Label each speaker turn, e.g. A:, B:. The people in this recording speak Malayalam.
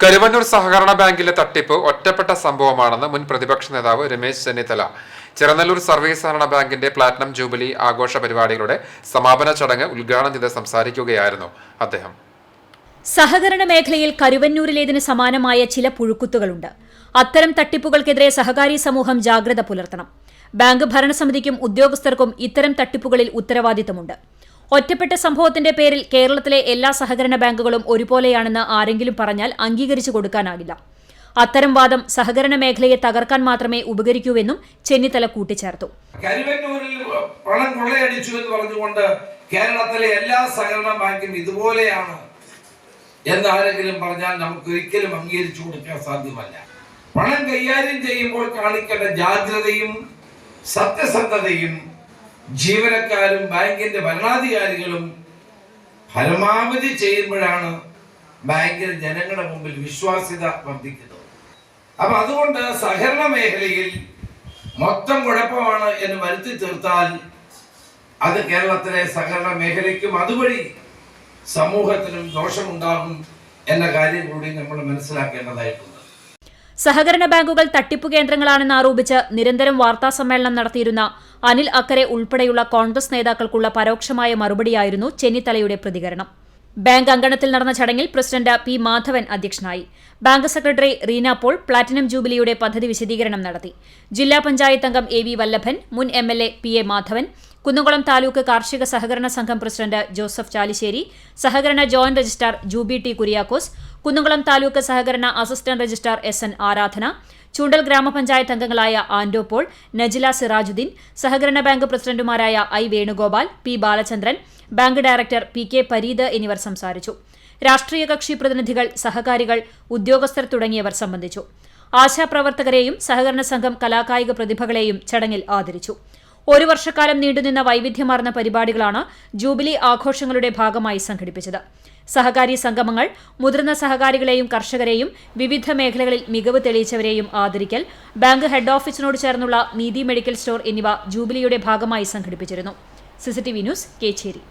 A: കരുവന്നൂർ സഹകരണ ബാങ്കിലെ തട്ടിപ്പ് ഒറ്റപ്പെട്ട സംഭവമാണെന്ന് മുൻ പ്രതിപക്ഷ നേതാവ് രമേശ് ചെന്നിത്തല ചിറനല്ലൂർ സർവീസ് സഹകരണ ബാങ്കിന്റെ പ്ലാറ്റിനം ജൂബിലി ആഘോഷ പരിപാടികളുടെ സമാപന ചടങ്ങ് ഉദ്ഘാടനം ചെയ്ത് സംസാരിക്കുകയായിരുന്നു അദ്ദേഹം.
B: സഹകരണ മേഖലയിൽ കരുവന്നൂരിലേതിന് സമാനമായ ചില പുഴുക്കുത്തുകളുണ്ട്. അത്തരം തട്ടിപ്പുകൾക്കെതിരെ സഹകാരി സമൂഹം ജാഗ്രത പുലർത്തണം. ബാങ്ക് ഭരണസമിതിക്കും ഉദ്യോഗസ്ഥർക്കും ഇത്തരം തട്ടിപ്പുകളിൽ ഉത്തരവാദിത്തമുണ്ട്. ഒറ്റപ്പെട്ട സംഭവത്തിന്റെ പേരിൽ കേരളത്തിലെ എല്ലാ സഹകരണ ബാങ്കുകളും ഒരുപോലെയാണെന്ന് ആരെങ്കിലും പറഞ്ഞാൽ അംഗീകരിച്ചു കൊടുക്കാനാകില്ല. അത്തരം വാദം സഹകരണ മേഖലയെ തകർക്കാൻ മാത്രമേ ഉപകരിക്കൂവെന്നും ചെന്നിത്തല കൂട്ടിച്ചേർത്തു.
C: കരുവന്നൂരിൽ പണം കൊള്ളയടിച്ചു എന്ന് പറഞ്ഞുകൊണ്ട് കേരളത്തിലെ എല്ലാ സഹകരണ ബാങ്കും ഇതുപോലെയാണ് എന്ന് ആരെങ്കിലും പറഞ്ഞാൽ നമുക്ക് ഒരിക്കലും അംഗീകരിച്ചു കൊടുക്കാൻ സാധ്യമല്ല. പണം കൈകാര്യം ചെയ്യുമ്പോൾ കാണിക്കേണ്ട ജാഗ്രതയും സത്യസന്ധതയും ജീവനക്കാരും ബാങ്കിന്റെ ഭരണാധികാരികളും പരമാവധി ചെയ്യുമ്പോഴാണ് ബാങ്കിന് ജനങ്ങളുടെ മുമ്പിൽ വിശ്വാസ്യത വർദ്ധിക്കുന്നത്. അപ്പൊ അതുകൊണ്ട് സഹകരണ മേഖലയിൽ മൊത്തം കുഴപ്പമാണ് എന്ന് വരുത്തി തീർത്താൽ അത് കേരളത്തിലെ സഹകരണ മേഖലയ്ക്കും അതുവഴി സമൂഹത്തിനും ദോഷമുണ്ടാകും എന്ന കാര്യം കൂടി നമ്മൾ മനസ്സിലാക്കേണ്ടതായിട്ടുണ്ട്.
B: സഹകരണ ബാങ്കുകൾ തട്ടിപ്പു കേന്ദ്രങ്ങളാണെന്ന് ആരോപിച്ച് നിരന്തരം വാർത്താസമ്മേളനം നടത്തിയിരുന്ന അനിൽ അക്കരെ ഉൾപ്പെടെയുള്ള കോൺഗ്രസ് നേതാക്കൾക്കുള്ള പരോക്ഷമായ മറുപടിയായിരുന്നു ചെന്നിത്തലയുടെ പ്രതികരണം. ബാങ്ക് അങ്കണത്തിൽ നടന്ന ചടങ്ങിൽ പ്രസിഡന്റ് പി മാധവൻ അധ്യക്ഷനായി. Bank secretary Reena Paul platinum ജൂബിലിയുടെ പദ്ധതി വിശദീകരണം നടത്തി. ജില്ലാ പഞ്ചായത്ത് അംഗം എ വി വല്ലഭൻ, മുൻ MLA PA മാധവൻ, കുന്നംകുളം താലൂക്ക് കാർഷിക സഹകരണ സംഘം പ്രസിഡന്റ് ജോസഫ് ചാലിശ്ശേരി, സഹകരണ joint registrar Jubi T Kuriakose, Kunnamkulam taluk സഹകരണ അസിസ്റ്റന്റ് രജിസ്ട്രാർ SN ആരാധന, ചൂണ്ടൽ ഗ്രാമപഞ്ചായത്ത് അംഗങ്ങളായ ആൻഡോ പോൾ, നജില സിറാജുദ്ദീൻ, സഹകരണ ബാങ്ക് പ്രസിഡന്റുമാരായ I Venugopal, P Balachandran, bank director PK Pareed എന്നിവർ സംസാരിച്ചു. രാഷ്ട്രീയ കക്ഷി പ്രതിനിധികൾ, സഹകാരികൾ, ഉദ്യോഗസ്ഥർ തുടങ്ങിയവർ സംബന്ധിച്ചു. ആശാപ്രവർത്തകരെയും സഹകരണ സംഘം കലാകായിക പ്രതിഭകളെയും ചടങ്ങിൽ ആദരിച്ചു. 1 വർഷക്കാലം നീണ്ടുനിന്ന വൈവിധ്യമാർന്ന പരിപാടികളാണ് ജൂബിലി ആഘോഷങ്ങളുടെ ഭാഗമായി സംഘടിപ്പിച്ചത്. സഹകാരി സംഗമങ്ങൾ, മുതിർന്ന സഹകാരികളെയും കർഷകരെയും വിവിധ മേഖലകളിൽ മികവ് തെളിയിച്ചവരെയും ആദരിക്കൽ, ബാങ്ക് ഹെഡ് ഓഫീസിനോട് ചേർന്നുള്ള നീതി മെഡിക്കൽ സ്റ്റോർ എന്നിവ ജൂബിലിയുടെ ഭാഗമായി സംഘടിപ്പിച്ചിരുന്നു. CCTV news, Kecheri.